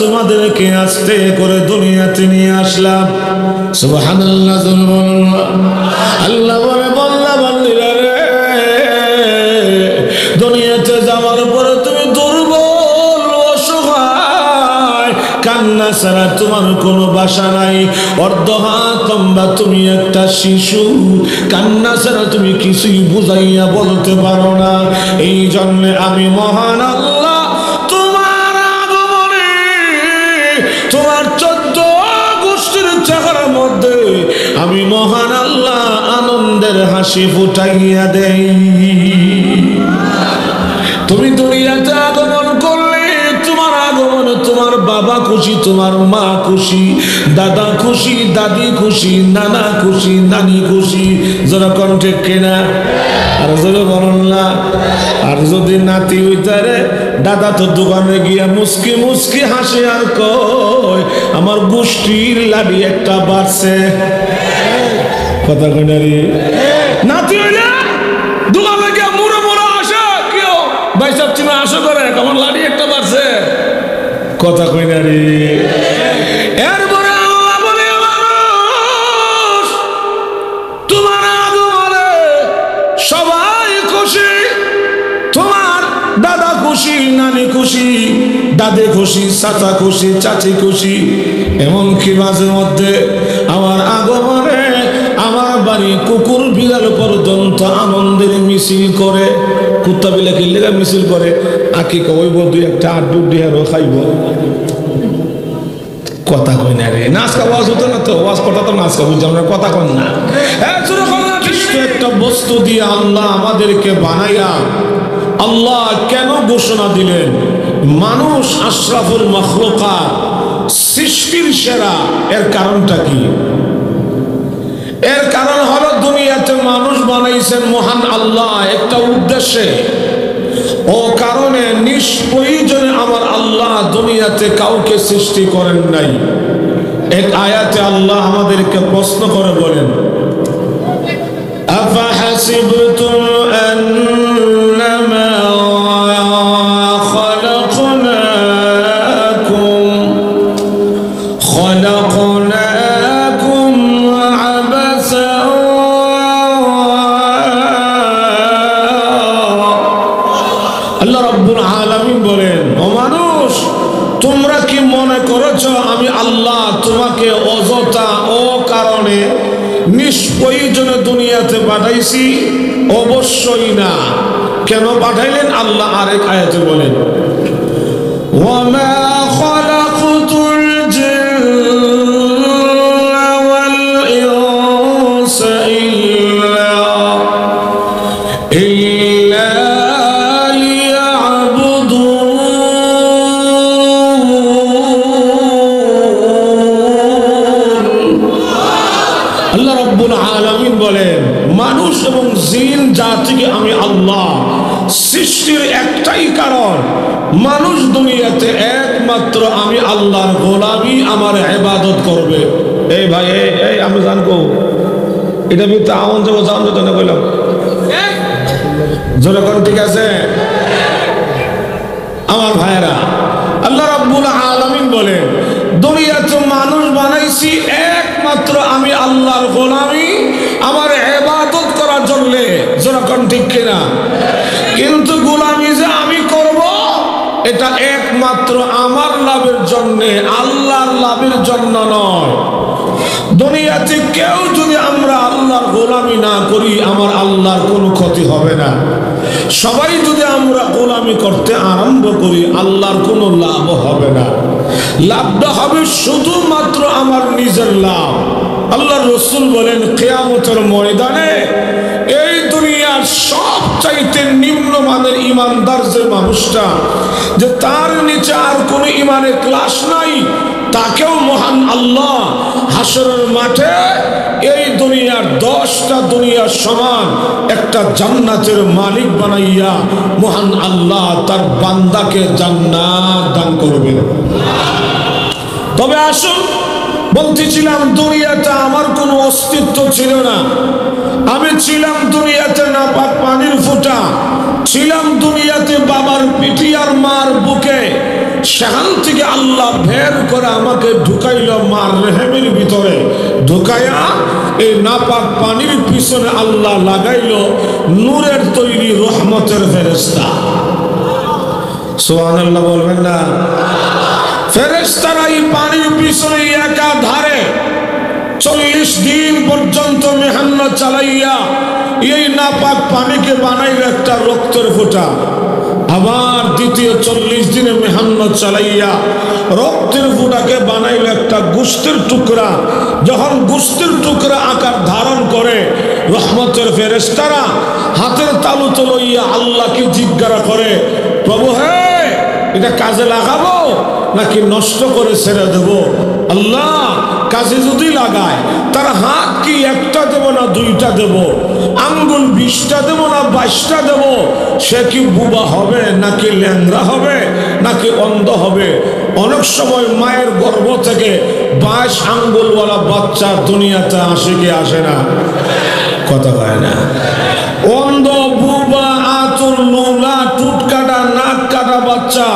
তোমাদেরকে আস্তে করে দুনিয়াতে নিয়ে আসলাম। সুবহানাল্লাহ। আল্লাহ বলে বান্দা বান্দীরা রে, দুনিয়াতে যাওয়ার পরে তুমি দুর্বল অসহায়, কান্না ছাড়া তোমার কোনো বাসা নাই, অর্ধ হাত লম্বা তুমি একটা শিশু, কান্না ছাড়া তুমি কিছুই বুঝাইয়া বলতে পারো না। এই জন্য আমি মহান আল্লাহ তোমার আগমনে তোমার 14 গোষ্ঠীর চেহারার মধ্যে আমি মহান আল্লাহ আনন্দের হাসি ফুটাইয়া দেই। তুমি দুনিয়াতে আগমন করলে তোমার আগমনে তোমার বাবা খুশি, তোমার মা খুশি, দাদা খুশি, দাদি খুশি, নানা খুশি, নানি খুশি। যারা কণ্ঠে কেনা আর যারা বলুন না। আর যদি নাতি হইতারে, দাদা তো দোকানে গিয়া মুসকি মুসকি হাসে আর কয় আমার গোষ্ঠীর লাডি একটা বাড়ছে। কথা কই না রে? নাতি হইলে দোকানে গিয়া মুড়ে মুড়ে আসে, কেউ ভাই সব চিনা আশা করে আমার লাডি একটা বাড়ছে। কথা কই না রে? এরপরে আল্লাহ বলে মানুষ তোমার আগমনে সবাই খুশি, তোমার দাদা খুশি, নানি খুশি, দাদে খুশি, চাচা খুশি, চাচি খুশি। এমনকি মাঝে মধ্যে আমার আগমনে আমার বাড়ি কুকুর বিড়াল পর্যন্ত আনন্দের মিছিল করে। কুত্তা বিলা কিনলে মিছিল করে, আঁকি কইব দুই একটা আড্ডু ডিহারও খাইব। কথা কই না রে? নাচকা ওয়াজ হতো না তো, ওয়াজ কথা তো নাচকা বুঝলাম না, কথা কন না। একটা বস্তু দিয়ে আল্লাহ আমাদেরকে বানাইয়া আল্লাহ কেন ঘোষণা দিলেন মানুষ আশরাফুল মাখলুকাত, সৃষ্টির সেরা? এর কারণটা কি? এর কারণ হলো দুনিয়াতে মানুষ বানাইছেন মহান আল্লাহ একটা উদ্দেশ্যে। ও কারণে নিষ্প্রয়োজনে আমার আল্লাহ দুনিয়াতে কাউকে সৃষ্টি করেন নাই। এক আয়াতে আল্লাহ আমাদেরকে প্রশ্ন করে বলেন, আফাহাসিবতুম আন্নামা খলাকনাকুম আবাসা। আল্লাহ রাব্বুল আলামিন বলেন, ও মানুষ তোমরা কি মনে করেছো আমি আল্লাহ তোমাকে অযথা ও কারণে নিষ্প্রয়োজনে দুনিয়াতে পাঠাইছি? অবশ্যই না। কেন পাঠাইলেন? আল্লাহ আরেক আয়াতে বলেন, ওয়ামা খালাকতুল জিন্না ওয়াল ইনসা ইল্লা বলেন মানুষ এবং জিন জাতিকে আমি আল্লাহ সৃষ্টির একটাই কারণ, মানুষ দুনিয়াতে একমাত্র আমি আল্লাহর গোলামি, আমার ইবাদত করবে। এই ভাই এই আমি জানবো এটা ভিতরে আমন যাবো জান যেত না কইলাম জোরে কোন ঠিক আছে আমার ভাইরা। আল্লাহ রাব্বুল আলামিন বলেন দুনিয়াতে মানুষ বানাইছি একমাত্র আমি আল্লাহর গোলামি, আমার ইবাদত করার জন্য। জোরে কোন ঠিক কিনা? কিন্তু গোলামি যে আমি করব এটা একমাত্র আমার লাভের জন্য, আল্লাহর লাভের জন্য নয়। দুনিয়াতে কেউ যদি আমরা আল্লাহর গোলামি না করি আমার আল্লাহর কোনো ক্ষতি হবে না। সবাই যদি আমরা গোলামি করতে আরম্ভ করি আল্লাহর কোনো লাভ হবে না। লাভটা হবে শুধুমাত্র আমার নিজের লাভ। আল্লাহর রাসূল বলেন কিয়ামতের ময়দানে এই দুনিয়ার সবচাইতে নিম্নমানের ঈমানদার যে মানুষটা, যে তার নিচে আর কোনো ঈমানের ক্লাস নাই, তাকেও মহান আল্লাহ হাসরের মাঠে এই দুনিয়ার 10টা দুনিয়ার সমান একটা জান্নাতের মালিক বানাইয়া মহান আল্লাহ তার বান্দাকে জান্নাত দান করবেন। তবে আসুন, বলতেছিলাম দুনিয়াতে আমার কোনো অস্তিত্ব ছিল না। আমি ছিলাম দুনিয়াতে নাপাক পানির ফোঁটা, ছিলাম দুনিয়াতে বাবার পিঠি আর মার বুকে, সেখান থেকে আল্লাহ বের করে আমাকে ঢুকাইল মার রেহেমের ভিতরে, ঢুকাইয়া এই নাপাক পানির পিছনে আল্লাহ লাগাইল নূরের তৈরি রহমতের ফেরেশতা। সুবহানাল্লাহ বলবেন না? ফেরেশতারা এই পানির পিছনে একাধারে 40 দিন পর্যন্ত মেহনত চালাইয়া এই নাপাক পানিকে বানাইল একটা রক্তের ফোঁটা। আবার দ্বিতীয় 40 দিনে মেহনত চালাইয়া রক্তের ফোঁটাকে বানাইল একটা গোশতের টুকরা। যখন গোশতের টুকরা আকার ধারণ করে, রহমতের ফেরেশতারা হাতের তালু লইয়া আল্লাহকে জিজ্ঞাসা করে, প্রভু হে, এটা কাজে লাগাবো নাকি নষ্ট করে ছেড়ে দেব? আল্লাহ কাজে যদি লাগায় তার হাত কি একটা দেব না দুইটা দেব? আঙ্গুল 20টা দেব না 22টা দেব? সে কি বুবা হবে নাকি ল্যাংড়া হবে নাকি অন্ধ হবে? অনেক সময় মায়ের গর্ভ থেকে 22 আঙ্গুলওয়ালা বাচ্চা দুনিয়াতে আসে কি আসে না? কথা হয় না? অন্ধ, বুবা, আতুর, নোংরা, টুট কাটা, নাক কাটা বাচ্চা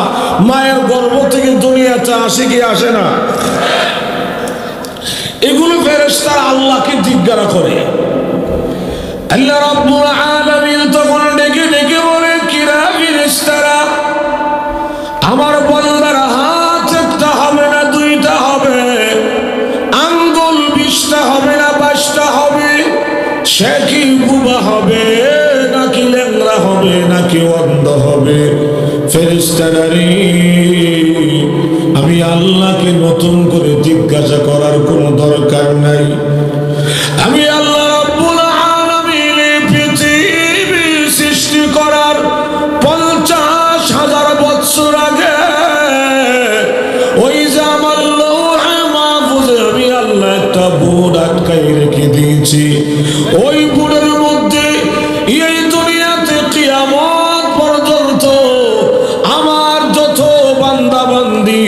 মায়ের গর্ভ থেকে দুনিয়াতে আসে কি আসে না? এগুলো ফেরেশতারা আল্লাহকে জিজ্ঞাসা করে। আল্লাহ রাব্বুল আলামিন তখন ডেকে ডেকে বলে, কিরা ফেরেশতারা, আমার বান্দার হাত একটা হবে না দুইটা হবে? আঙ্গুল 20টা হবে না 22টা হবে? সে কি বুবা হবে নাকি ল্যাংড়া হবে নাকি অন্ধ হবে? ফেরেশতারা রে, আমি আল্লাহকে নতুন করে জিজ্ঞাসা করার কোনো দরকার নাই। আমি আল্লাহ রাব্বুল আলামিন পৃথিবী সৃষ্টি করার 50,000 বছর আগে ওই যে আমার লৌহে মাহফুজে আমি আল্লাহ একটা বোর্ড আটকাই রেখে দিয়েছি। ওই বোর্ডের মধ্যে এই দুনিয়াতে কিয়ামত পর্যন্ত আমার যত বান্দা বান্দি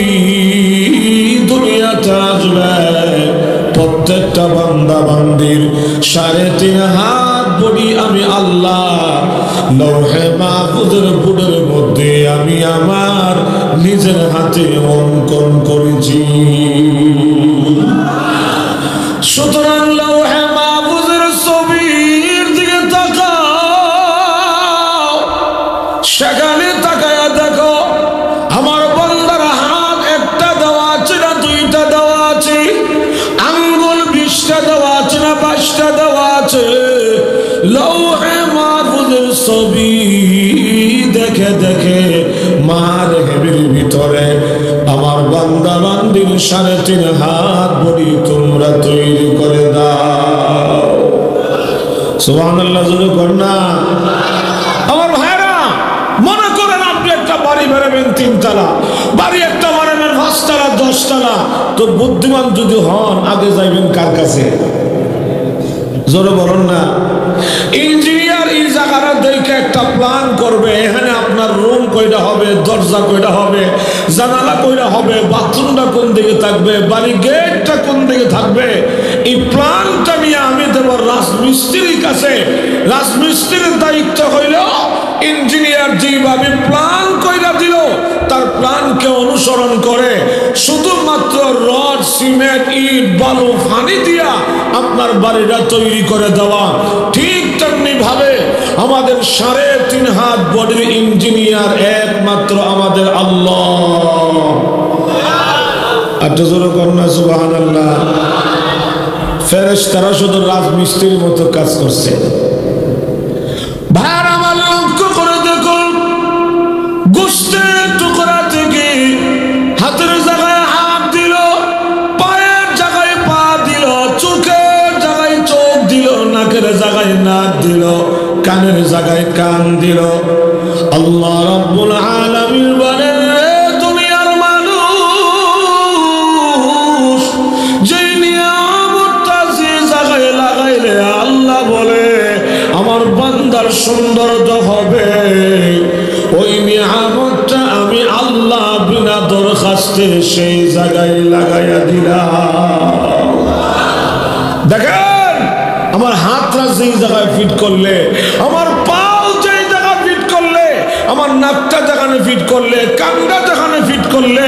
দুনিয়াতে আসবে, প্রত্যেকটা বান্দা বান্দির 3.5 হাত বডি আমি আল্লাহ লৌহে মাহফুজের বোর্ডের মধ্যে আমি আমার নিজের হাতে অঙ্কন করেছি। সুতরাং লৌহে মাহফুজের ছবির দিকে তাকাও, সেখানে তাকায়া দেখো আমার বান্দার হাত একটা দেওয়া আছে না দুইটা দেওয়া আছে? আঙ্গুল 20টা দেওয়া আছে না 22টা দেওয়া আছে? লৌহে মাহফুজের ছবি দেখে দেখে মার হেবির ভিতরে আমার বান্দা বান্দির 3.5 হাত বডি তোমরা তৈরি করে দাও। সুবহানাল্লাহ জোরে কর না। আমার ভাইরা, মনে করেন আপনি একটা বাড়ি বানাবেন 3 তলা, বাড়ি একটা বানাবেন 5 তলা 10 তলা, তো বুদ্ধিমান যদি হন আগে যাইবেন কার কাছে? জোরে বলুন না। ইঞ্জিনিয়ার এই জায়গাটা দেখে একটা প্ল্যান করবে, এখানে আপনার রুম কয়টা হবে, দরজা কয়টা হবে, জানালা কয়টা হবে, বাথরুমটা কোন দিকে থাকবে, বাড়ি গেটটা কোন দিকে থাকবে, এই প্ল্যানটা নিয়ে আমি দেব রাজমিস্ত্রির কাছে। রাজমিস্ত্রির দায়িত্ব হইল ইঞ্জিনিয়ার যেভাবে প্ল্যান কইরা দিল তার প্ল্যানকে অনুসরণ করে শুধুমাত্র রড, সিমেন্ট, ইট, বালু, পানি দিয়া আপনার বাড়িটা তৈরি করে দেওয়া। ঠিক তেমনি ভাবে আমাদের 3.5 হাত বডির ইঞ্জিনিয়ার একমাত্র আমাদের আল্লাহ। আচ্ছা জোরে করুন না সুবহানাল্লাহ। ফেরেশতারা শুধু রাজমিস্ত্রির মতো কাজ করছে। ভাইরা আমার লক্ষ্য করে দেখুন, গোশতের টুকরা থেকে হাতের জায়গায় হাত দিল, পায়ের জায়গায় পা দিল, চোখের জায়গায় চোখ দিল, নাকের জায়গায় নাক দিল, কানের জায়গায় কান দিল। আল্লাহ রাব্বুল আলামিন বলেন, রে দুনিয়ার মানুষ, যে নিয়ামতটা যে জায়গায় লাগাইলে আল্লাহ বলে আমার বান্দার সৌন্দর্য হবে, ওই নিয়ামতটা আমি আল্লাহ বিনা দরখাস্তে সেই জায়গায় লাগাইয়া দিলাম। দেখেন আমার হাতটা যেই জায়গায় ফিট করলে, আমার পাও যেই জায়গায় ফিট করলে, আমার নাকটা যেখানে ফিট করলে, কানটা যেখানে ফিট করলে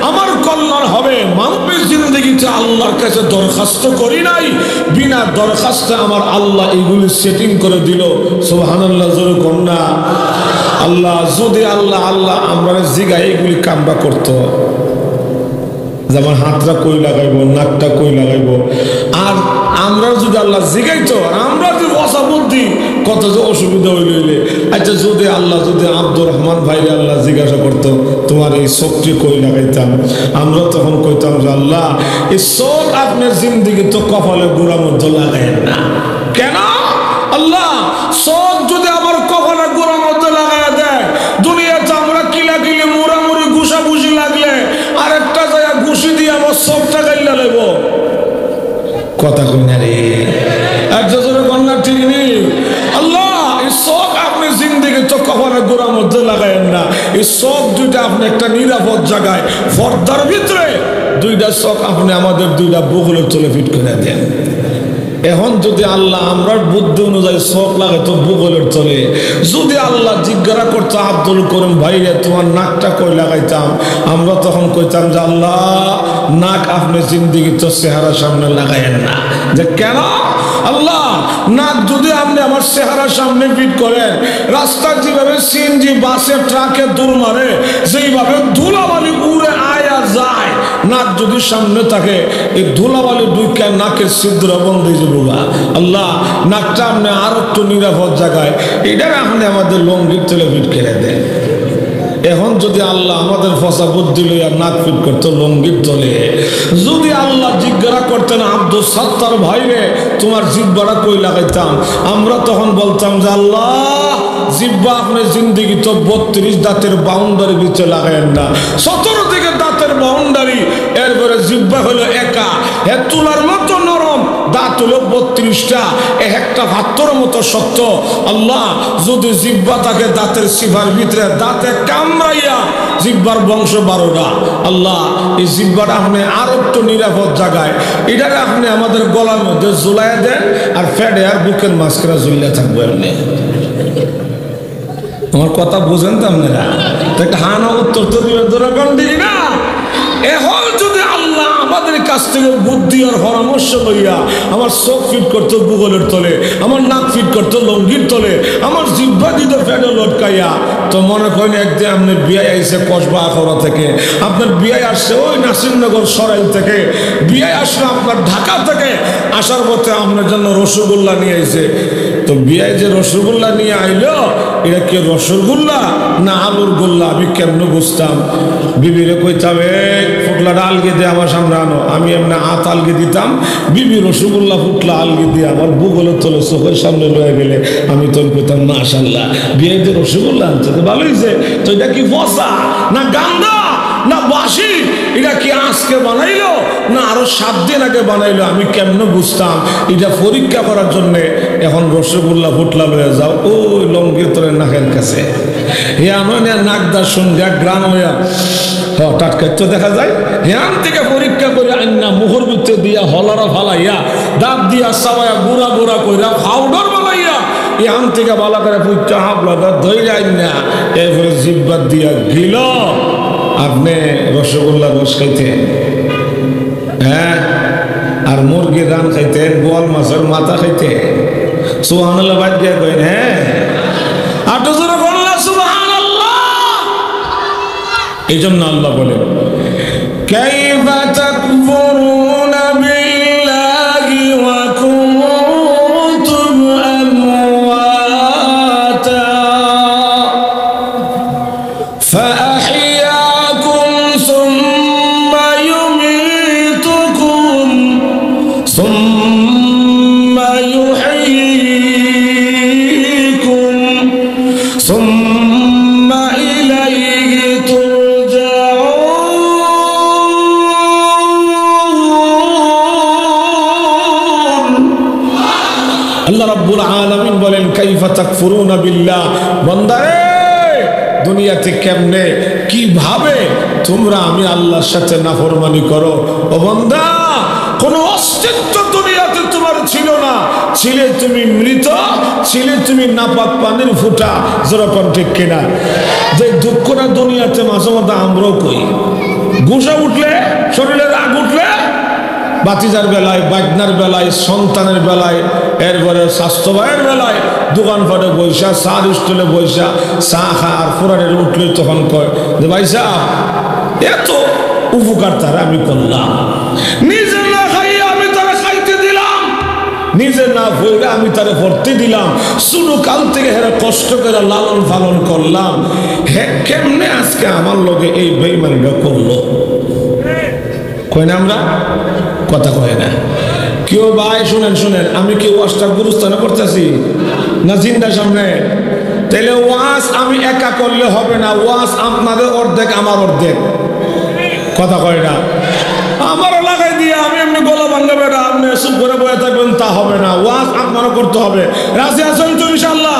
আমার কল্যাণ হবে। মানবের জিন্দগিতে আল্লাহর কাছে দরখাস্ত করি নাই, বিনা দরখাস্তে আমার আল্লাহ এইগুলি সেটিং করে দিল। সুবহানাল্লাহ, জোরে কন্যা। আল্লাহ যদি আল্লাহ আমরা জিগা এইগুলি কামটা করতো, যেমন হাতটা কই লাগাইবো, নাকটা কই লাগাইবো, আর আমরা যদি আল্লাহ জিগাইতো, আমরা যদি বসা বুদ্ধি কত যে অসুবিধা হইলে। আচ্ছা যদি আল্লাহ যদি আব্দুর রহমান ভাইরে আল্লাহ জিজ্ঞাসা করতো তোমার এই চোখটি কই লাগাইতাম, আমরা তখন কইতাম যে আল্লাহ এই চোখ আপনার জিন্দিগি তো কপালে গোড়া মধ্যে লাগাইন না। কেন আল্লাহ চোখ যদি আমার কপালে গোড়া মধ্যে লাগাই দেয়, দুনিয়াতে আমরা কিলাকিলি মুড়ামুড়ি ঘুষাঘুষি লাগলে আরেকটা জায়গা ঘুষি দিয়ে আমার চোখটা গাইলা লাগব। কথা কই না রে, একজনের কন্যা ঠিক নেই। আল্লাহ এই চোখ আপনি জিন্দিগি তো কপালে গোড়ার মধ্যে লাগাইন না। এই চোখ দুইটা আপনি একটা নিরাপদ জায়গায় পর্দার ভিতরে দুইটা চোখ আপনি আমাদের দুইটা বগলের তলে ফিট করে দেন। এখন যদি আল্লাহ আমরা বুদ্ধি অনুযায়ী চোখ লাগাইতো বগলের তলে, যদি আল্লাহ জিজ্ঞাসা করতো আব্দুল করিম ভাইরে তোমার নাকটা কই লাগাইতাম, আমরা তখন কইতাম যে আল্লাহ নাক আপনি জিন্দিগি তো চেহারা সামনে লাগাইয়েন না। যে কেন আল্লাহ নাক যদি আপনি আমার চেহারার সামনে ফিট করেন, রাস্তায় যেভাবে সিএনজি বাসে ট্রাকে দূর মারে যেইভাবে ধুলাবালি উড়ে আয়া যায়, নাক যদি সামনে থাকে এই ধুলাবালি ঢুকে নাকের ছিদ্র বন্ধ হয়ে যাবো। আল্লাহ নাকটা আপনি আর একটু নিরাপদ জায়গায় এটা আপনি আমাদের লঙ্গির তলে ফিট করে দেন। এখন যদি আল্লাহ আমাদের ফসা বুদ্ধি লইয়া নাক ফিট করতো লঙ্গির তলে, যদি আল্লাহ জিজ্ঞাসা করতেন আব্দুল সাত্তার ভাইরে তোমার জিব্বাটা কই লাগাইতাম, আমরা তখন বলতাম যে আল্লাহ জিব্বা আপনি জিন্দিগি তো 32 দাঁতের বাউন্ডারি ভিতরে লাগাইন না, 17 দিকে দাঁতের বাউন্ডারি, এরপরে জিব্বা হলো একা, এর তুলার মতো নরম, দাঁত হলো 32টা, একটা ভাত্তর মতো শক্ত। আল্লাহ যদি জিব্বা থাকে দাঁতের সিফার ভিতরে, দাঁতে কামড়াইয়া জিব্বার বংশ 12টা। আল্লাহ এই জিব্বাটা আপনি আর একটু নিরাপদ জায়গায় এটাকে আপনি আমাদের গলার মধ্যে ঝুলাই দেন, আর ফেডে আর বুকের মাঝখানে ঝুলিয়ে থাকবে। এমনি আমার কথা বুঝেন তো আপনারা? একটা হানা উত্তর তো দিবেন দরকার না। এখন যদি আল্লাহ আমাদের কাছ থেকে বুদ্ধি আর পরামর্শ লইয়া আমার চোখ ফিট করতো বুগলের তলে, আমার নাক ফিট করতো লঙ্গির তলে, আমার জিহ্বা দিত ফেডে লটকাইয়া, তো মনে করেন একদিন আপনার বিয়ে আইসে কসবা আখড়া থেকে, আপনার বিয়ে আসছে ওই নাসিরনগর সরাইল থেকে, বিয়ে আসলে আপনার ঢাকা থেকে, আসার পথে আপনার জন্য রসগোল্লা নিয়ে আইছে। তো বিয়ে যে রসগোল্লা নিয়ে আইলো, এটা কি রসগোল্লা না আলুর গোল্লা আমি কেমন বুঝতাম? বিবিরে কইতাম ফুটলাটা আলগে দিয়ে আমার সামনে আনো, আমি এমনি হাত আলগে দিতাম, বিবি রসগোল্লা ফুটলা আলগে দিয়ে আমার বুগলের তলে চোখের সামনে লয়ে গেলে আমি তো কইতাম মাশাআল্লাহ বিয়ে যে রসগোল্লা আনছে তো ভালো হয়েছে। তো এটা কি ফসা না গান্দা না বাসি? এটা কি আজকে বানাইলো না আরো 7 দিন আগে বানাইলো? আমি কেমন বুঝতাম? এটা পরীক্ষা করার জন্য এখন রসগোল্লা ফুটলা লয়ে যাও ওই লঙ্গির তলে নাকের কাছে, নাকদার সঙ্গে গ্রাম হইয়া টাটকাচ্ছ দেখা যায়, হ্যান থেকে পরীক্ষা করে আন্না মুখর ভিতরে দিয়া হলারা ফালাইয়া দাঁত দিয়া সাবাইয়া গুড়া গুড়া কইরা পাউডার বানাইয়া এখান থেকে বালা করে পুচ্চা হাবলা ধরে যায় না, এরপরে জিব্বার দিয়া গিল আপনি রসগোল্লা রস খাইতেন, হ্যাঁ, আর মুরগির রান খাইতেন, বোয়াল মাছের মাথা খাইতেন। সুবহানাল্লাহ বাদ দিয়া কইন, হ্যাঁ আটো জোরে বললা সুবহানাল্লাহ। এই জন্য আল্লাহ বলেন কাইফা তাকফুরুনা বিল্লাহি ওয়া কুনতুম আমওয়াতা فأحياكم ثم يميتكم ثم يحييكم ثم إليه ترجعون। আল্লাহ রাব্বুল আলামিন বলেন কাইফা তাকফুরুনা বিল্লাহ, বান্দারে দুনিয়াতে কেমনে কিভাবে তোমরা আমি আল্লাহর সাথে নাফরমানি করো। ও বান্দা, কোন অস্তিত্ব দুনিয়াতে তোমার ছিল না, ছিলে তুমি মৃত, ছিলে তুমি নাপাক পানির ফুটা, যেরকম ঠিক কিনা? যে দুঃখটা দুনিয়াতে মাঝে মাঝে আমরাও কই, গুসা উঠলে, শরীরে রাগ উঠলে, বাতিজার বেলায়, বাজনার বেলায়, সন্তানের বেলায়, এরপরে স্বাস্থ্য ভাইয়ের বেলায় দোকানপাটে বৈশা, চার স্টলে বৈশা চা খা, আর ফোরানের উঠলে তখন কয় যে ভাই সাহেব এত উপকার তারা আমি করলাম, নিজে না খাইয়ে আমি তারা খাইতে দিলাম, নিজে না ভরে আমি তারা ভরতে দিলাম, শুধু কাল থেকে হেরা কষ্ট করে লালন পালন করলাম, হে কেমনে আজকে আমার লগে এই বেঈমানিটা করলো? কই না আমরা কথা কয় না কেউ? ভাই শুনেন শুনেন, আমি কি ওয়াজটা গুরুস্থানে করতেছি না জিন্দার সামনে? তাহলে ওয়াজ আমি একা করলে হবে না, ওয়াজ আপনাদের অর্ধেক আমার অর্ধেক, কথা কয় না? আমারও লাগাই দিয়ে আমি এমনি গলা ভাঙবে না, আপনি চুপ করে বয়ে থাকবেন তা হবে না, ওয়াজ আপনারও করতে হবে। রাজি আছেন তো ইনশাআল্লাহ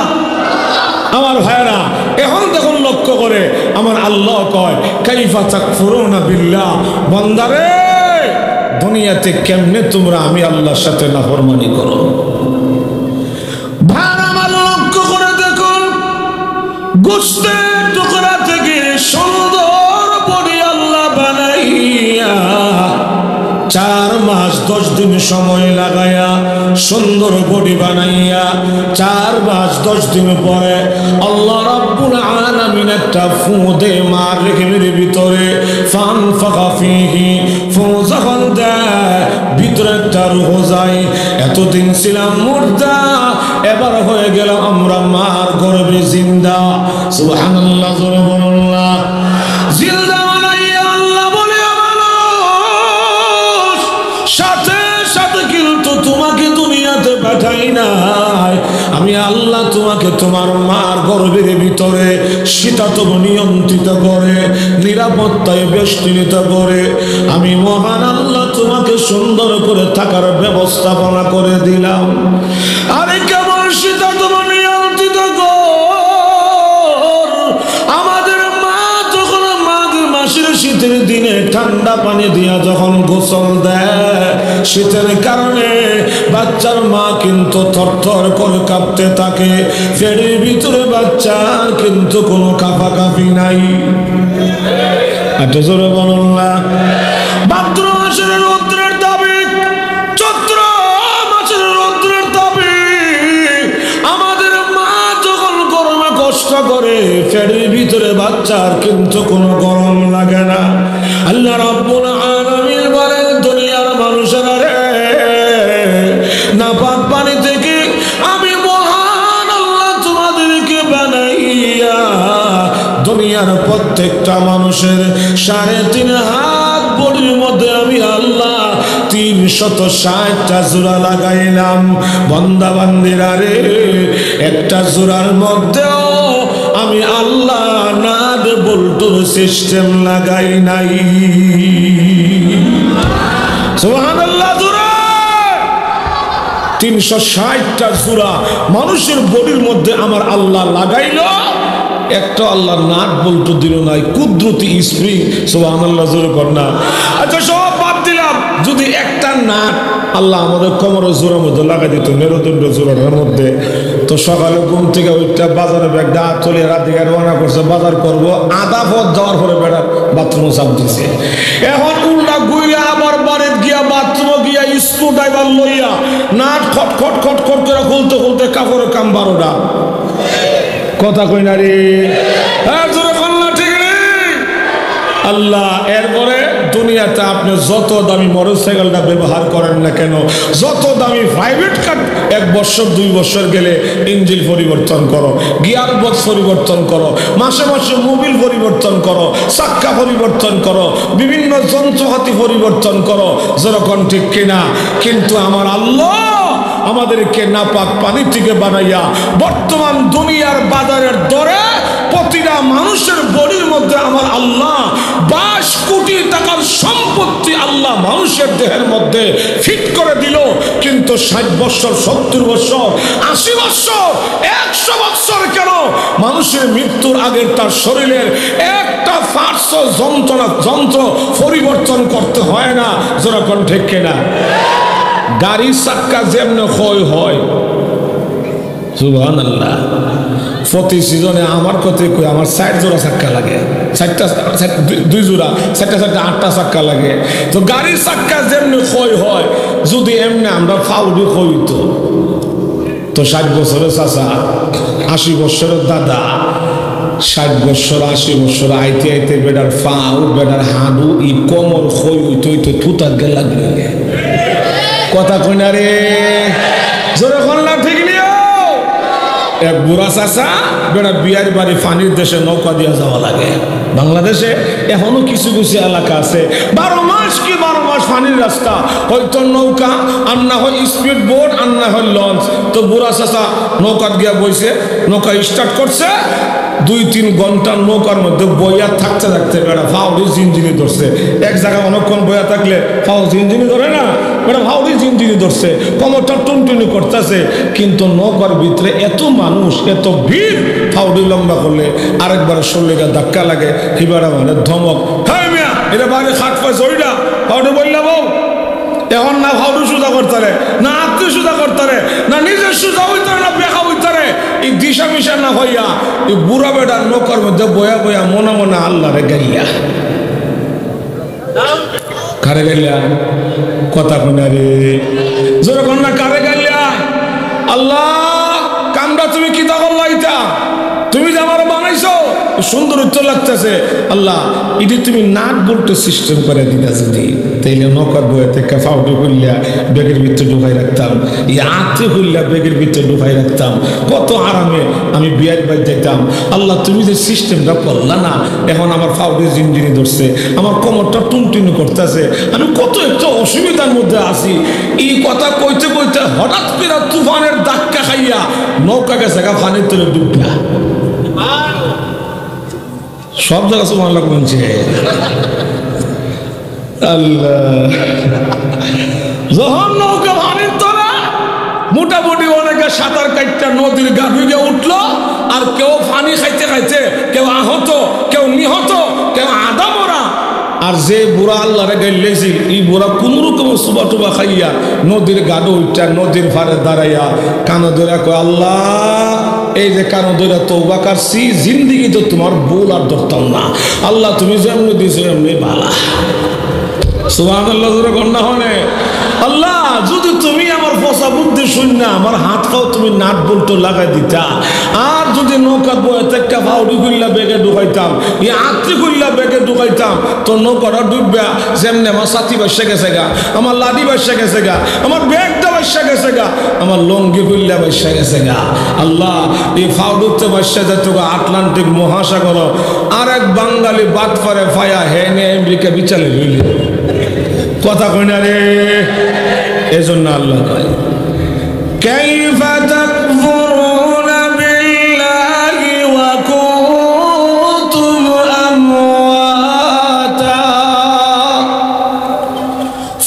আমার ভাইরা? এখন দেখুন লক্ষ্য করে আমার আল্লাহ কয় কাইফা তাকফুরুনা বিল্লাহ, বান্দারে দুনিয়াতে কেমনে তোমরা আমি আল্লাহর সাথে নাফরমানি করো। ভাই আমার লক্ষ্য করে দেখুন, গোশতের টুকরা থেকে সুন্দর বডি আল্লাহ বানাইয়া 4 মাস 10 দিন সময় লাগাইয়া সুন্দর বডি বানাইয়া 4 মাস 10 দিন পরে আল্লাহ রাব্বুল আলামিন একটা ফু দে মার রেখের ভিতরে, ফানফাখা ফিহি, ফু যখন দেয় ভিতরে একটা রূহ যায়। এতদিন ছিলাম মুর্দা, এবার হয়ে গেল আমরা মার গর্ভে জিন্দা। সুবহানাল্লাহ, সুবহানাল্লাহ। জিন্দা বানাইয়া আল্লাহ বলে সাথে সাথে কিন্তু তোমাকে দুনিয়াতে পাঠাই নাই, আমি আল্লাহ তোমাকে তোমার মার গর্ভের ভিতরে শীতাতপ নিয়ন্ত্রিত করে, নিরাপত্তায় বেষ্টনীত করে আমি মহান আল্লাহ তোমাকে সুন্দর করে থাকার ব্যবস্থাপনা করে দিলাম। আরে কেমন শীতাতপ নিয়ন্ত্রিত কর, আমাদের মা যখন মাঘ মাসের শীতের দিনে ঠান্ডা পানি দিয়া যখন গোসল দেয়, শীতের কারণে বাচ্চার মা কিন্তু থরথর করে কাঁপতে থাকে, পেটের ভিতরে বাচ্চার কিন্তু কোনো কাঁপাকাঁপি নাই। একটা জোরে বলুন না। ভাদ্র মাসের রৌদ্রের দাবি, চৈত্র মাসের রৌদ্রের দাবি, আমাদের মা যখন গরমে কষ্ট করে পেটের ভিতরে বাচ্চার কিন্তু কোনো গরম লাগে না। আল্লাহ রাব্বুল আলামিন বলেন দুনিয়ার মানুষেরা রে, নাপাক পানি থেকে আমি মহান আল্লাহ তোমাদেরকে বানাইয়া দুনিয়ার প্রত্যেকটা মানুষের 3.5 হাত বডির মধ্যে আমি আল্লাহ 360টা জোড়া লাগাইলাম। বান্দা বান্দিরা রে, একটা জোড়ার মধ্যেও আমি আল্লাহ নাদ বল্টুর সিস্টেম লাগাই নাই। সুবহানাল্লাহ। 360টা জোড়া মানুষের বডির মধ্যে আমার আল্লাহ লাগাইল, একটা আল্লাহ নাট বল্টু দিল নাই, কুদরতি স্প্রিং। সুবহানাল্লাহ, জোরে কর না। আচ্ছা সব বাদ দিলাম, যদি একটা নাট আল্লাহ আমাদের কোমরের জোড়ার মধ্যে লাগাই দিত, মেরুদণ্ড জোড়ার মধ্যে, তো সকালে ঘুম থেকে ওইটা বাজারে ব্যাগটা চলে রাত দিকে রওনা করছে, বাজার করব, আধা পথ যাওয়ার পরে বেড়া বাথরুমে চাপ দিছে। এখন উল্টা ঘুরিয়া আবার বাড়িতে গিয়া বাথরুমে গিয়া স্ক্রু ড্রাইভার লইয়া নাট খট খট খট খট করে খুলতে খুলতে কাপড়ের কাম 12টা। কথা কই না রে? ঠিক নেই আল্লাহ। এরপরে দুনিয়াতে আপনি যত দামি মোটরসাইকেলটা ব্যবহার করেন না কেন, যত দামি প্রাইভেট কার, 1 বছর 2 বছর গেলে ইঞ্জিন পরিবর্তন করো, গিয়ার বক্স পরিবর্তন করো, মাসে মাসে মোবিল পরিবর্তন করো, চাক্কা পরিবর্তন করো, বিভিন্ন যন্ত্রপাতি পরিবর্তন করো, যেরকম ঠিক কিনা? কিন্তু আমার আল্লাহ আমাদেরকে নাপাক পানি থেকে বানাইয়া বর্তমান দুনিয়ার বাজারের দরে প্রতিটা মানুষের বডির মধ্যে আমার আল্লাহ 22 কোটি টাকার সম্পত্তি আল্লাহ মানুষের দেহের মধ্যে ফিট করে দিল। কিন্তু 60 বছর, 70 বছর, 80 বছর, 100 বছর কেন মানুষের মৃত্যুর আগে তার শরীরের একটা পার্শ্ব যন্ত্র পরিবর্তন করতে হয় না, যেরকম ঠিক কিনা? গাড়ির চাক্কা যেমন ক্ষয় হয়, সুবহানাল্লাহ, প্রতি সিজনে আমার কথা কই আমার 60 জোড়া চাক্কা লাগে, 2 জোড়া 8টা চাক্কা লাগে। তো গাড়ির চাক্কা যেমনি ক্ষয় হয়, যদি এমনি আমরা ফাউডি হইতো তো 60 বছরের চাচা, 80 বছরের দাদা, 60 বছর 80 বছর আইতে আইতে বেটার ফাউ বেটার হাঁডু ই কোমর ক্ষয় হইতে হইতে থুতার গে লাগবে। কথা কই না রে, জোরে কোন না, ঠিক নিও। এক বুড়া চাচা বেড়া বিয়ার বাড়ি পানির দেশে নৌকা দিয়ে যাওয়া লাগে। বাংলাদেশে এখনো কিছু কিছু এলাকা আছে 12 মাস কি 12 মাস পানির রাস্তা, হয়তো নৌকা আর না হয় স্পিড বোট আর না হয় লঞ্চ। তো বুড়া চাচা নৌকা গিয়া বইছে, নৌকা স্টার্ট করছে, 2-3 ঘন্টা নৌকার মধ্যে বইয়া থাকতে থাকতে বেড়া ফাউডি জিনজিনি ধরছে। এক জায়গায় অনেকক্ষণ বইয়া থাকলে ফাউ জিনজিনি ধরে না, বেড়া ফাউডি জিনজিনি ধরছে, কোমরটা টুনটুনি করতেছে। কিন্তু নৌকার ভিতরে এত মানুষ, এত ভিড়, ফাউডি লম্বা করলে আরেকবার শরীরে ধাক্কা লাগে, হিবারা মানে ধমক, হ্যাঁ মিয়া এটা বাইরে খাট পাইছে ওইটা ফাউডি বললাম এখন না ফাউডি সোজা করতারে, না আত্মীয় সোজা করতারে, না নিজের সোজা হইতারে, না বেখা হইতারে। এই দিশা মিশা না হইয়া এই বুড়া বেটার নৌকার মধ্যে বয়া বয়া মনে মনে আল্লাহ রে গাইয়া, কারে গাইলা, কথা কোনা রে, জোরে কোন না, কারে গাইলা, আল্লাহ কামটা তুমি কি তা করলা, এটা তুমি যে আমার বানাইছো সুন্দর উত্তর লাগতেছে, আল্লাহ এটি তুমি নাট বলতে সিস্টেম করে দিতা যদি, তাইলে নৌকার বয়ে থেকে ফাউডি হইলা ব্যাগের ভিতরে ঢুকাই রাখতাম, এই আত্মে হইলা ব্যাগের ভিতরে ঢুকাই রাখতাম, কত আরামে আমি বিয়ার বাড়ি যাইতাম। আল্লাহ তুমি যে সিস্টেমটা করলা না, এখন আমার ফাউডি জিনজিনি ধরছে, আমার কোমরটা টুনটুনি করতেছে, আমি কত একটা অসুবিধার মধ্যে আছি। এই কথা কইতে কইতে হঠাৎ করে তুফানের ধাক্কা খাইয়া নৌকা গেছে পানির তলে ডুবলা। সব জায়গা সুবহানাল্লাহ বলছে আল্লাহ। যখন নৌকা পানির তলা, মোটামুটি অনেকে সাঁতার কাটটা নদীর গা ডুবে উঠলো, আর কেউ পানি খাইতে খাইতে কেউ আহত, কেউ নিহত, কেউ আধা মরা। আর যে বুড়া আল্লাহরে গাইলেছিল, এই বুড়া কোন রকম সুবা টুবা খাইয়া নদীর গাডো উঠা নদীর ফারে দাঁড়াইয়া কানো ধরে কয়, আল্লাহ এই যে কানো ধরে তওবা করছি, জিন্দিগি তো তোমার ভুল আর ধরতাম না, আল্লাহ তুমি যেমনি দিয়েছো এমনি ভালা। সুবহানাল্লাহ, জোরে কন্যা হনে, আল্লাহ যদি তুমি আমার ফসা বুদ্ধি শূন্য আমার হাত পাও তুমি নাট বল্টু লাগাই দিতা, আর যদি নৌকা বয়ে একটা ফাউডি খুললা বেগে ঢুকাইতাম, এই আত্রি খুললা বেগে ঢুকাইতাম, তো নৌকাটা ডুববা যেমনি আমার সাথী বাসা গেছে গা, আমার লাডি বাসা গেছে গা, আমার ব্যাগটা বাসা গেছে গা, আমার লঙ্গি খুললা বাসা গেছে গা। আল্লাহ এই ফাউডুতে বাসা যেত আটলান্টিক মহাসাগর, আর এক বাঙালি বাদ পারে ফায়া হেনে আমেরিকা বিচালে রইল। কথা কই না রে, এজন্য আল্লাহ কয় কাইফা তাকফুরুনা বিল্লাহি ওয়া কুনতুম আমওয়াতা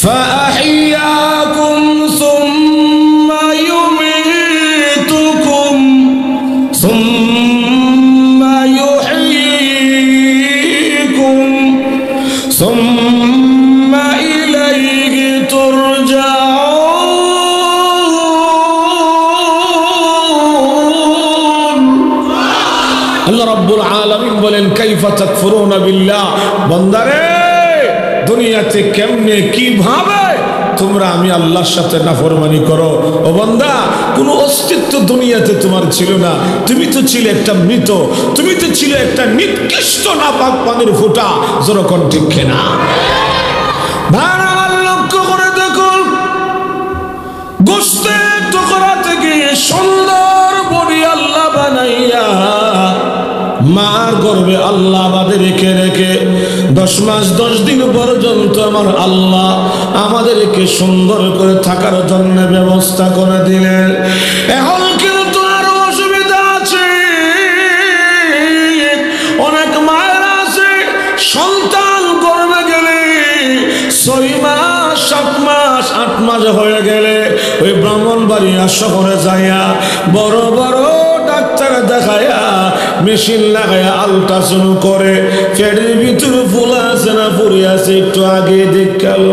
ফাআহইয়াকুম সুম্মা ইউমীতুকুম সুম্মা ইউহয়ীকুম সুম্মা ইলাইহি তুরজাউন। আল্লাহ রাব্বুল আলামিন বলেন কাইফা তাকফুরুনা বিল্লাহ, বান্দারে দুনিয়াতে কেমনে কিভাবে তোমরা আমি আল্লাহর সাথে নাফরমানি করো। ও বান্দা, কোনো অস্তিত্ব দুনিয়াতে তোমার ছিল না, তুমি তো ছিলে একটা মৃত, তুমি তো ছিলে একটা নিকৃষ্ট নাপাক পানির ফোঁটা। যেরকম ঠিক না ভাড়া লক্ষ্য করে দেখুন, গোস্তের টুকরা থেকে সুন্দর বডি আল্লাহ বানাইয়া মার গর্ভে আল্লাহ আমাদের রেখে রেখে 10 মাস 10 দিন পর্যন্ত আমার আল্লাহ আমাদেরকে সুন্দর করে থাকার জন্য ব্যবস্থা করে দিলেন। এখন কিন্তু আরো অসুবিধা আছে, অনেক মায়ের আছে সন্তান গর্ভে গেলে 6 মাস 7 মাস 8 মাস হয়ে গেলে ওই ব্রাহ্মণবাড়িয়া শহরে যাইয়া বড় বড় ডাক্তার দেখায়া মেশিন লাগায়া আল্ট্রাসাউন্ড করে পেটের ভিতরে ফুল আছে না পড়ে আছে একটু আগে দেখাল।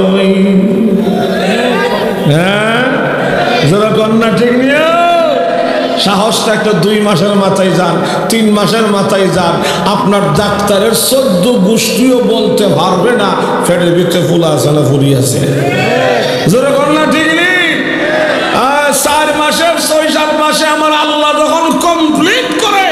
হ্যাঁ যারা কন্যা ঠিক নিয়ে সাহসটা একটা 2 মাসের মাথায় যান, 3 মাসের মাথায় যান, আপনার ডাক্তারের 14 গোষ্ঠীও বলতে পারবে না পেটের ভিতরে ফুল আছে না ফুলি আছে। যারা কন্যা ঠিক নেই 4 মাসের 6-7 মাসে আমার আল্লাহ যখন কমপ্লিট করে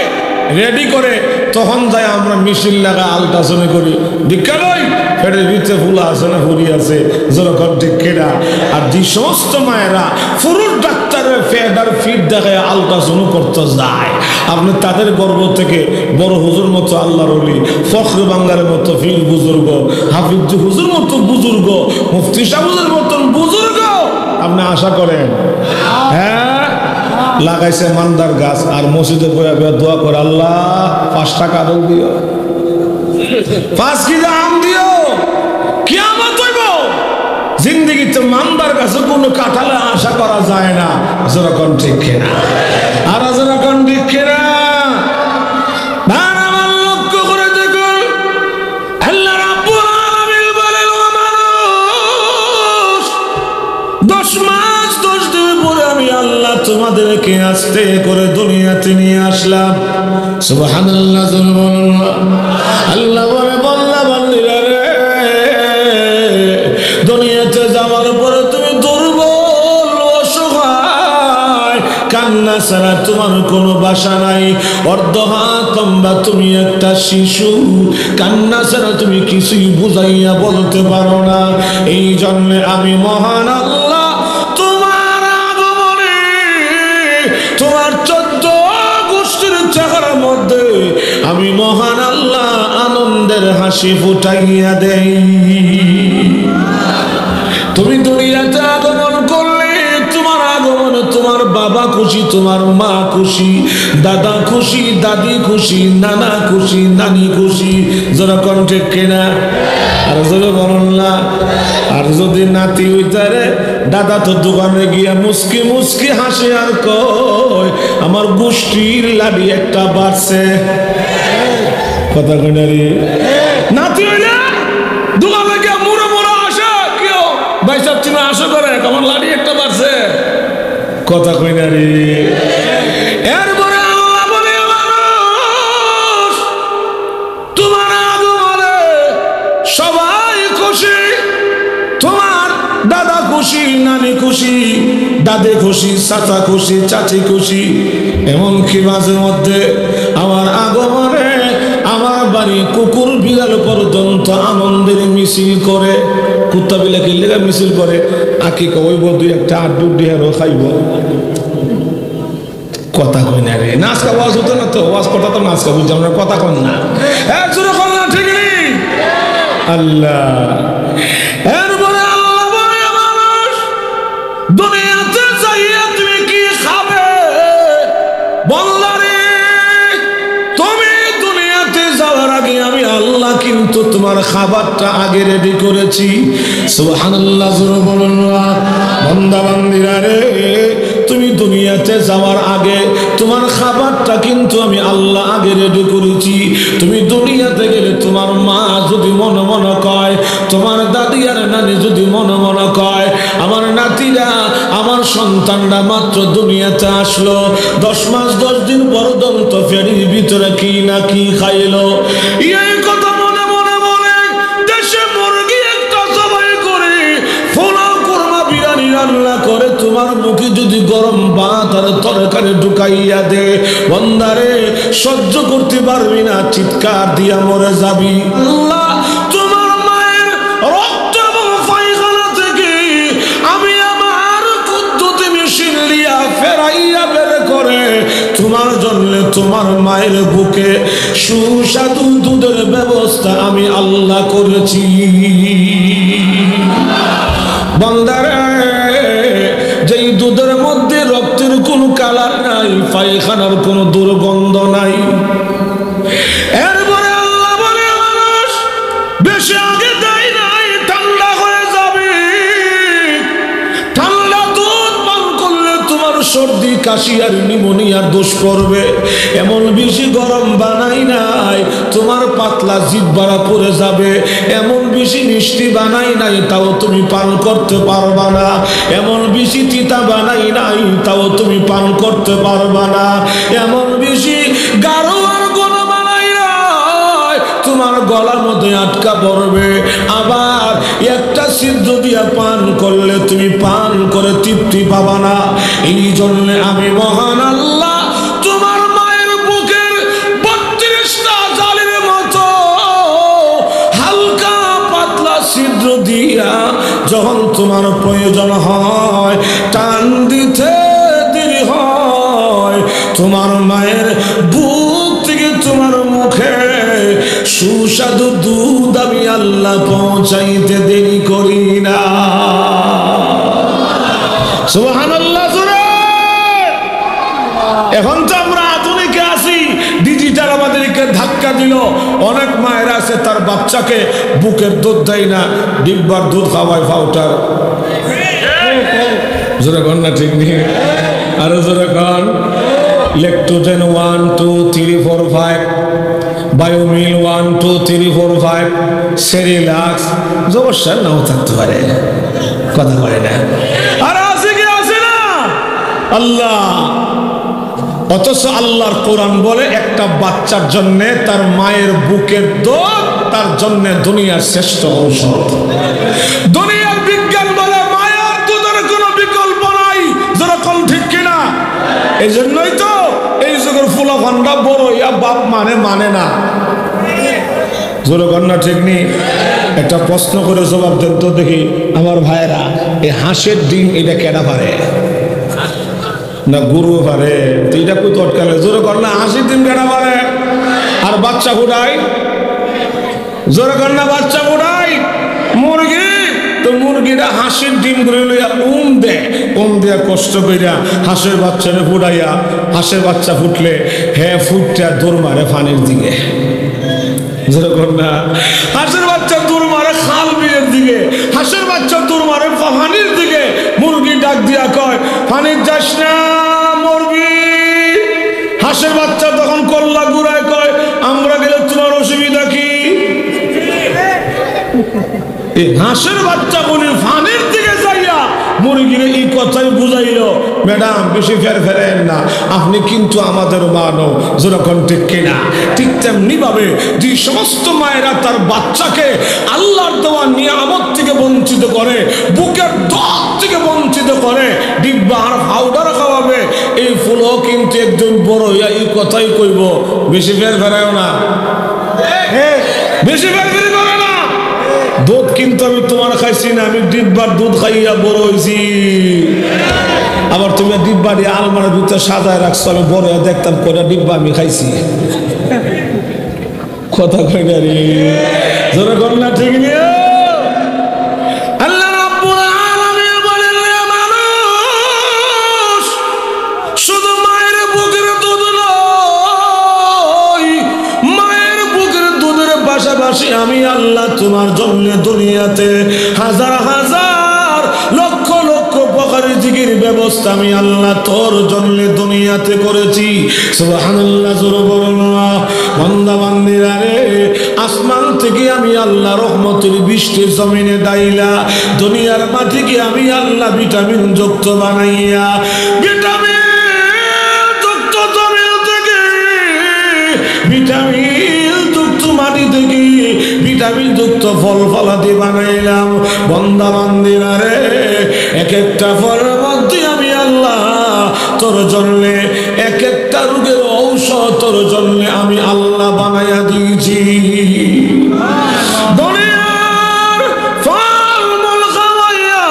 রেডি করে তখন যাই আমরা মেশিন লাগা আলট্রাসাউন্ড করি, দীক্ষা নয় পেটের ভিতরে ফুলা আছে না ফুলি আছে। যেরকম দীক্ষা আর যে সমস্ত মায়েরা পুরুষ ডাক্তারের ফেড আর ফিট দেখায় আলট্রাসাউন্ড করতে যায়, আপনি তাদের গর্ব থেকে বড় হুজুর মতো আল্লাহর ওলি, ফখরে বাংলার মতো ফির বুজুর্গ, হাফিজ হুজুর মতো বুজুর্গ, মুফতি সাহেবের মতন বুজুর্গ আপনি আশা করেন? হ্যাঁ লাগাইছে মান্দার গাছ আর মসজিদে বইয়া দোয়া করে, আল্লাহ 5 টাকা আদল দিও, 5 কেজি আম দিও, কিয়ামত হইব। জিন্দেগিতে মান্দার গাছে কোনো কাঁঠালে আশা করা যায় না। যেরকম ঠিক কিনা? আর যেরকম ঠিক কিনা? আমার লক্ষ্য করে দেখুন, আল্লাহ রাব্বুল আলামিন বলেন, ও মানুষ 10 মাস 10 দিন পরে আমি আল্লাহ তোমাদেরকে আস্তে করে দুনিয়াতে নিয়ে আসলাম। সুবহানাল্লাহ। আল্লাহ বলে, বল্লা বান্দিরা রে, দুনিয়াতে যাওয়ার পরে তুমি দুর্বল অসহায়, কান্না ছাড়া তোমার কোনো বাসা নাই, অর্ধহাতম্বা তুমি একটা শিশু, কান্না ছাড়া তুমি কিছুই বুঝাইয়া বলতে পারো না। এই জন্য আমি মহান আল্লাহ তোমার আগমনে তোমার 14 গোষ্ঠীর চেহারার মধ্যে আমি মহান আল্লাহ আনন্দের হাসি ফুটাইয়া দেই। তুমি দুনিয়াতে আগমন করলে তোমার আগমনে তোমার বাবা খুশি, তোমার মা খুশি, দাদা খুশি, দাদি খুশি, নানা খুশি, নানি খুশি। যারা কণ্ঠে কেনা আর যারা বলুন না। আর যদি নাতি হইতারে দাদা তো দোকানে গিয়া মুস্কি মুস্কি হাসে আর কয়, আমার গোষ্ঠীর লাডি একটা বাড়ছে। কথা কইনারি নাতি হইলে দোকানে গিয়া মুড়ে মুড়ে আসে, কেউ ভাই সব চিনা আশা করে আমার লাডি একটা বাড়ছে। কথা কইনারি। এরপরে আল্লাহ বলে, মানুষ তোমার আগমনে সবাই খুশি, তোমার দাদা খুশি, নানি খুশি, দাদে খুশি, চাচা খুশি, চাচি খুশি। এমনকি মাঝে মধ্যে আমার আগমনে আমার বাড়ি কুকুর বিড়াল পর্যন্ত আনন্দের মিছিল করে। কুত্তা বিলা কিনলে মিছিল করে, আঁকি কইব 2-1টা আড্ডু ডিহারও খাইব। কথা কই না রে, নাচকা ওয়াজ হতো না তো, ওয়াজ কথা তো নাচকা বুঝছি আমরা, কথা কন না। জোরে কন না, ঠিক নেই? আল্লাহ। এরপরে আল্লাহ বলে, মানুষ দুনিয়াতে যাইয়া তুমি কি খাবে? বললারে তুমি দুনিয়াতে যাওয়ার আগে আমি আল্লাহ কিন্তু তোমার খাবারটা আগে রেডি করেছি। সুবহানাল্লাহ। জোরে বলুন না। বান্দা বান্দিরা রে, তুমি দুনিয়াতে যাওয়ার আগে তোমার খাবারটা কিন্তু আমি আল্লাহ আগে রেডি করেছি। তুমি দুনিয়াতে গেলে তোমার মা যদি মনে মনে কয়, তোমার দাদি আর নানি যদি মনে মনে কয়, আমার নাতিরা আমার সন্তানরা মাত্র দুনিয়াতে আসলো, 10 মাস 10 দিন পর্যন্ত ফেরির ভিতরে কি না কি খাইলো, এই কথা মনে মনে বলে দেশে মুরগি একটা জবাই করে পোলাও কুরমা বিরিয়ানি রান্না করে তোমার মুখে যদি গরম ভাত আর তরকারি ঢুকাইয়া দে, বন্দারে সহ্য করতে পারবি না, চিৎকার দিয়া মরে যাবি। আল্লাহ তোমার মায়ের রক্ত এবং পায়খানা থেকে আমি আমার কুদ্দুতে মেশিন দিয়া ফেরাইয়া বের করে তোমার জন্য তোমার মায়ের বুকে সুস্বাদু দুধের ব্যবস্থা আমি আল্লাহ করেছি। বান্দারে, যেই দুধের মধ্যে রক্তের কোনো কালার নাই, পায়খানার কোনো দুর্গন্ধ নাই। এরপরে আল্লাহ বলে, মানুষ বেশি আগে দেয় নাই, ঠান্ডা হয়ে যাবে। ঠান্ডা দুধ পান করলে তোমার সর্দি কাশি আর নিউমোনিয়ার দোষ করবে। এমন বেশি গরম বানাই নাই তোমার পাতলা জিহ্বারা পড়ে যাবে, এমন বেশি মিষ্টি বানাই নাই তাও তুমি পান করতে পারবা না, এমন বেশি তিতা বানাই নাই তাও তুমি পান করতে পারবা না, এমন বেশি গাঢ় আর ঘন বানাই নাই তোমার গলার মধ্যে আটকা পড়বে। আবার একটা সিদ্ধ দিয়া পান করলে তুমি পান করে তৃপ্তি পাবা না। এই জন্য আমি মহান আল্লাহ তোমার মায়ের বুকের 32টা জালির মতো হালকা পাতলা ছিদ্র দিয়া যখন তোমার প্রয়োজন হয় টান দিতে দেরি হয়, তোমার মায়ের বুক থেকে তোমার মুখে সুস্বাদু দুধ আমি আল্লাহ পৌঁছাইতে দেরি করি না। সুবহানাল্লাহ। এখন তো আমরা আধুনিকে আছি, ডিজিটাল আমাদেরকে ধাক্কা দিল। অনেক মায়েরা আছে তার বাচ্চাকে বুকের দুধ দেয় না, ডিব্বার দুধ খাওয়ায় পাউডার। জোরে কন না, ঠিক নেই? আরো জোরে কন। ল্যাকটোজেন 1 2 3 4 5, বায়োমিল 1 2 3 4 5, সেরিলাক্স, সমস্যা নাও থাকতে পারে, কথা বলে না। আর আছে কি আছে না আল্লাহ। অথচ আল্লাহর কোরআন বলে একটা বাচ্চার জন্য তার মায়ের বুকের দুধ তার জন্য দুনিয়ার শ্রেষ্ঠ ঔষধ। দুনিয়ার বিজ্ঞান বলে মায়ের দুধের কোনো বিকল্প নাই, যেরকম ঠিক কিনা? এই জন্যই তো এই যুগের ফুলা ভান্ডা বড় ইয়া বাপ মানে না। যেরকম না, ঠিক নেই? একটা প্রশ্ন করে জবাব দেন তো দেখি আমার ভাইয়েরা, এই হাঁসের ডিম এটা কেনা পারে না গরু পারে? তো এটা কই তো অটকালে? জোরে কর না, হাঁসের ডিম কেনা পারে? আর বাচ্চা ফুটাই? জোরে কর না, বাচ্চা ফুটাই মুরগি। তো মুরগিটা হাঁসের ডিম করে লইয়া উম দেয়া কষ্ট কইরা হাঁসের বাচ্চারে ফুটাইয়া, হাঁসের বাচ্চা ফুটলে ফুটটা দৌড় মারে পানির দিকে। জোরে কর না, হাঁসের বাচ্চা দৌড় মারে খাল বিলের দিকে, হাঁসের বাচ্চা দৌড় মারে পানির দিকে। মুরগি ডাক দিয়া কয় পানির যাস না মুরগি। হাঁসের বাচ্চা তখন কল্লা গুড়ায় কয় আমরা গেলে তোমার অসুবিধা কি? হাঁসের বাচ্চা বলে ফানের দিকে যাইয়া মুরগির এই কথাই বুঝাইল, ম্যাডাম বেশি ফেরেন না, আপনি কিন্তু আমাদের মানব। যেরকম ঠিক কিনা? ঠিক তেমনি ভাবে যে সমস্ত মায়েরা তার বাচ্চাকে আল্লাহর দেওয়া নিয়ামত থেকে বঞ্চিত করে, বুকের দুধ থেকে বঞ্চিত করে, ডিব্বা আর পাউডার খাওয়াবে, এই ফুলও কিন্তু একজন বড় হইয়া এই কথাই কইব বেশি ফেরায়ও না, বেশি ফেরি করে না। দুধ কিন্তু আমি তোমার খাইছি না, আমি ডিব্বার দুধ খাইয়া বড় হয়েছি। আবার তুমি ডিব্বা দিয়ে আলমারির ভিতরে সাজায় রাখছো, আমি বড় হয়ে দেখতাম কয়টা ডিব্বা আমি খাইছি। কথা কই না রে, জোরে কর না, ঠিক নেই? আল্লাহ রাব্বুল আলামিন বলেন মানুষ শুধু মায়ের বুকের দুধ নয়, মায়ের বুকের দুধের পাশাপাশি আমি আল্লাহ তোমার জন্য দুনিয়াতে হাজার হাজার লক্ষ লক্ষ প্রকারের জিকির ব্যবস্থা আমি আল্লাহ তোর জন্য দুনিয়াতে করেছি। সুবহানাল্লাহ, জোরে বলুন না। বান্দা বান্দিরা রে, আসমান থেকে আমি আল্লাহ রহমতের বৃষ্টি জমিনে দাইলা দুনিয়ার মাটিকে আমি আল্লাহ ভিটামিন যুক্ত বানাইয়া, ভিটামিন যুক্ত জমিন থেকে, ভিটামিন যুক্ত মাটি থেকে ভিটামিন যুক্ত ফল ফলাদি বানাইলাম। বান্দা বান্দিরা রে, এক একটা ফলের মধ্যে আমি আল্লাহ তোর জন্য এক একটা রোগের ঔষধ তোর জন্য আমি আল্লাহ বানাইয়া দিয়েছি। দুনিয়ার ফলমূল খাওয়াইয়া,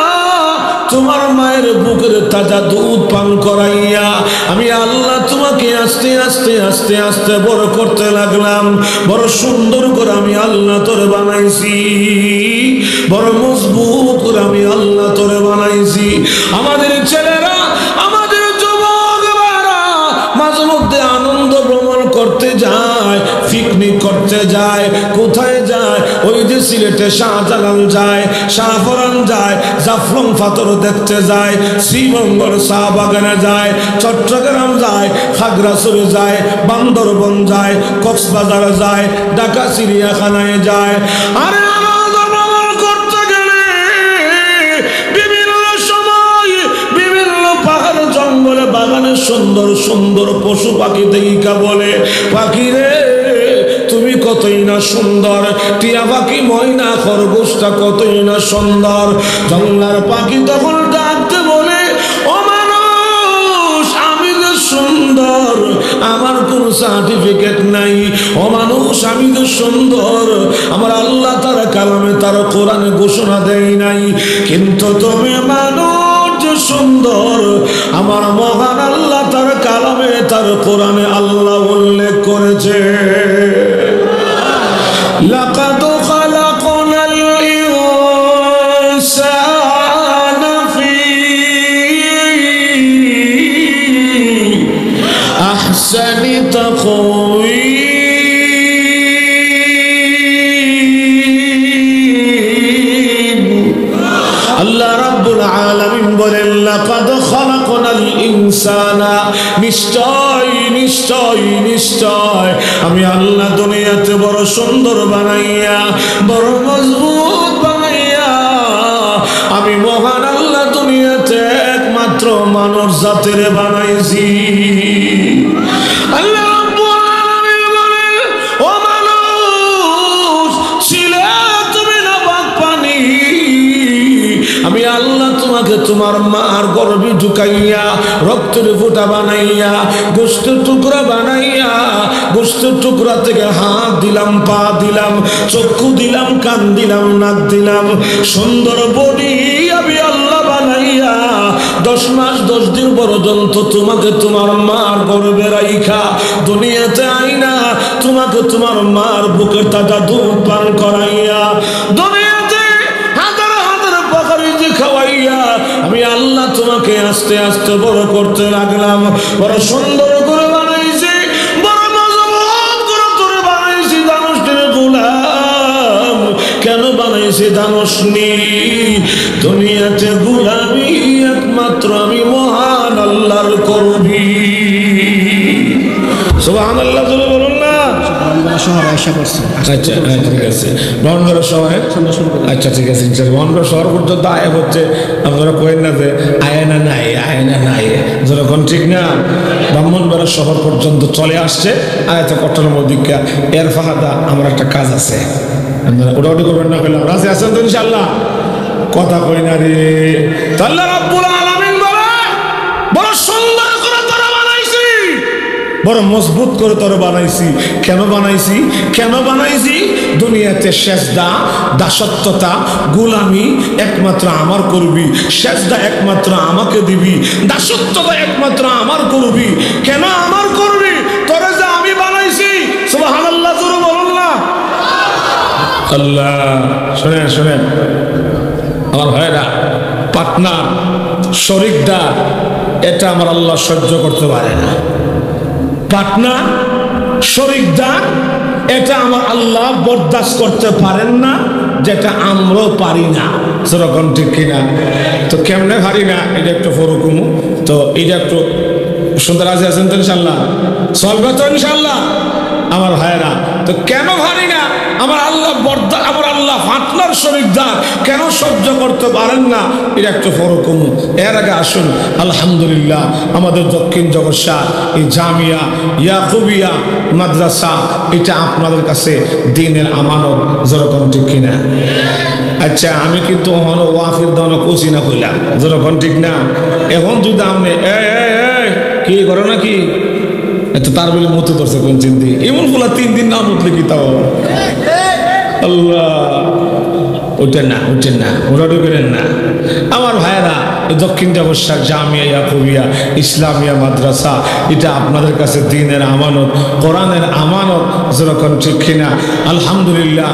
তোমার মায়ের বুকের তাজা দুধ পান করাইয়া আমি আল্লাহ তোমাকে আস্তে আস্তে আস্তে আস্তে বড় করতে লাগলাম। বড় সুন্দর করে আমি আল্লাহ তোরে বানাইছি, বড় মজবুত করে আমি আল্লাহ তোরে বানাইছি। আমাদের ছেলেরা, আমাদের যুবকরা মাঝে মধ্যে আনন্দ ভ্রমণ করতে যায়, পিকনিক করতে যায়, কোথায় যায়? ওই যে সিলেটে শাহজালাল যায়, শাহপরান যায়, জাফলং পাথর দেখতে যায়, শ্রীমঙ্গল চা বাগানে যায়, চট্টগ্রাম যায়, খাগড়াছড়ি যায়, বান্দরবন যায়, কক্সবাজার যায়, ঢাকা চিড়িয়াখানায় যায়। আরে করতে গেলে বিভিন্ন সময় বিভিন্ন পাহাড় জঙ্গলে বাগানে সুন্দর সুন্দর পশু পাখি দেখা বলে, পাখি রে তুমি কতই না সুন্দর, টিয়া পাখি, ময়না, খরগোশটা কতই না সুন্দর। জঙ্গলার পাখি তখন ডাকতে বলে, ও মানুষ আমি যে সুন্দর, আমার কোন সার্টিফিকেট নাই। ও মানুষ আমি যে সুন্দর, আমার আল্লাহ তার কালামে তার কোরআনে ঘোষণা দেয় নাই, কিন্তু তুমি মানুষ যে সুন্দর, আমার মহান আল্লাহ তার কালামে তার কোরআনে আল্লাহ উল্লেখ করেছে। لقد خلقنا الإنسان في أحسن تقويم। আল্লাহ রাব্বুল আলামিন বলেন, লাকাদ খালাকনাল ইনসানা, নিশ্চয় নিশ্চয় নিশ্চয় আমি আল্লাহ দুনিয়াতে বড় সুন্দর বানাইয়া, বড় মজবুত বানাইয়া, আমি মহান আল্লাহ দুনিয়াতে একমাত্র মানব জাতির বানাইছি। আল্লাহ রাব্বুল আলামিন বলেন, ও মানুষ ছিলে তুমি নাপাক পানি, আমি আল্লাহ তোমাকে তোমার মার গর্ভে ঢুকাইয়া রক্তের ফোঁটা বানাইয়া, গোশতের টুকরা বানাইয়া, গোশতের টুকরা থেকে হাত দিলাম, পা দিলাম, চক্ষু দিলাম, কান দিলাম, নাক দিলাম, সুন্দর বডি আমি আল্লাহ বানাইয়া 10 মাস 10 দিন পর্যন্ত তোমাকে তোমার মার গর্ভে রাইখা দুনিয়াতে আইনা তোমাকে তোমার মার বুকের তাজা দুধ পান করাইয়া দুনিয়াতে হাজার হাজার বকরি খাওয়াইয়া আমি আল্লাহ তোমাকে আস্তে আস্তে বড় করতে লাগলাম। বড় সুন্দর করে বানাইছি, বড় মজবুত করে তোরে বানাইছি। জানোস নি গোলাম, কেন বানাইছি জানোস নি? দুনিয়াতে গোলামি একমাত্র আমি মহান আল্লাহর করবি। সুবহানাল্লাহ, জোরে বলুন না। আচ্ছা ঠিক আছে, ব্রাহ্মণবাড়িয়া শহরে, আচ্ছা ঠিক আছে, ব্রাহ্মণবাড়িয়া শহর পর্যন্ত আয় হচ্ছে। আপনারা কইেন না যে আয় না নাই, আয় না নাই, যেরকম ঠিক না। ব্রাহ্মণবাড়িয়া শহর পর্যন্ত চলে আসছে আয়াতে কট্টর মধ্যে। এর ফাহাদা আমার একটা কাজ আছে, আপনারা ওটাওটি করবেন না, কইলাম রাজি আছেন তো ইনশাআল্লাহ? কথা কই না রে। আল্লাহ রাব্বুল আলামিন বলে, বড় সুন্দর করে তোরা বানাইছি, বড় মজবুত করে তোরা বানাইছি। কেন বানাইছি? কেন বানাইছি? দুনিয়াতে সেজদা, দাসত্বতা, গোলামি একমাত্র আমার করবি, সেজদা একমাত্র আমাকে দিবি, দাসত্বতা একমাত্র আমার করবি। কেন আমার করবি? তোরা যে আমি বানাইছি। সুবহানাল্লাহ, জোরে বলুন না। আল্লাহ, শোনেন শোনেন আমার ভাইরা, পাটনা শরিকদার এটা আমার আল্লাহ সহ্য করতে পারে না। পাটনা শরিকদার এটা আমার আল্লাহ বরদাস্ত করতে পারেন না, যেটা আমরাও পারি না। সেরকম ঠিক কিনা? তো কেমনে পারি না এটা একটু ফরকুমু, তো এটা একটু সুন্দর রাজি আছেন তো ইনশাল্লাহ? চলবে তো ইনশাল্লাহ আমার ভাইরা? তো কেন পারি না? আমার আল্লাহ আমার আল্লাহ পাটনার শরিকদার কেন সহ্য করতে পারেন না, এটা একটু ফরকম। এর আগে আসুন আলহামদুলিল্লাহ আমাদের দক্ষিণ জগৎসার এই জামিয়া ইয়াকুবিয়া মাদ্রাসা, এটা আপনাদের কাছে দ্বীনের আমানত, যেরকম ঠিক কিনা? আচ্ছা, আমি কিন্তু ওয়াফির দানো কোচি না কইলাম, যেরকম ঠিক না? এখন যদি আপনি কি করো নাকি এত তার বলে মতো করছে কোন চিন্তি, এমন বলা 3 দিন না মতলে কি তাও আল্লাহ, ওটা না ওটা না, ওরাটি করেন না আমার ভাইয়েরা। দক্ষিণ জগৎসার জামিয়া ইয়াকুবিয়া ইসলামিয়া মাদ্রাসা, এটা আপনাদের কাছে দ্বীনের আমানত, কোরআনের আমানত, যেরকম ঠিক কিনা? আলহামদুলিল্লাহ।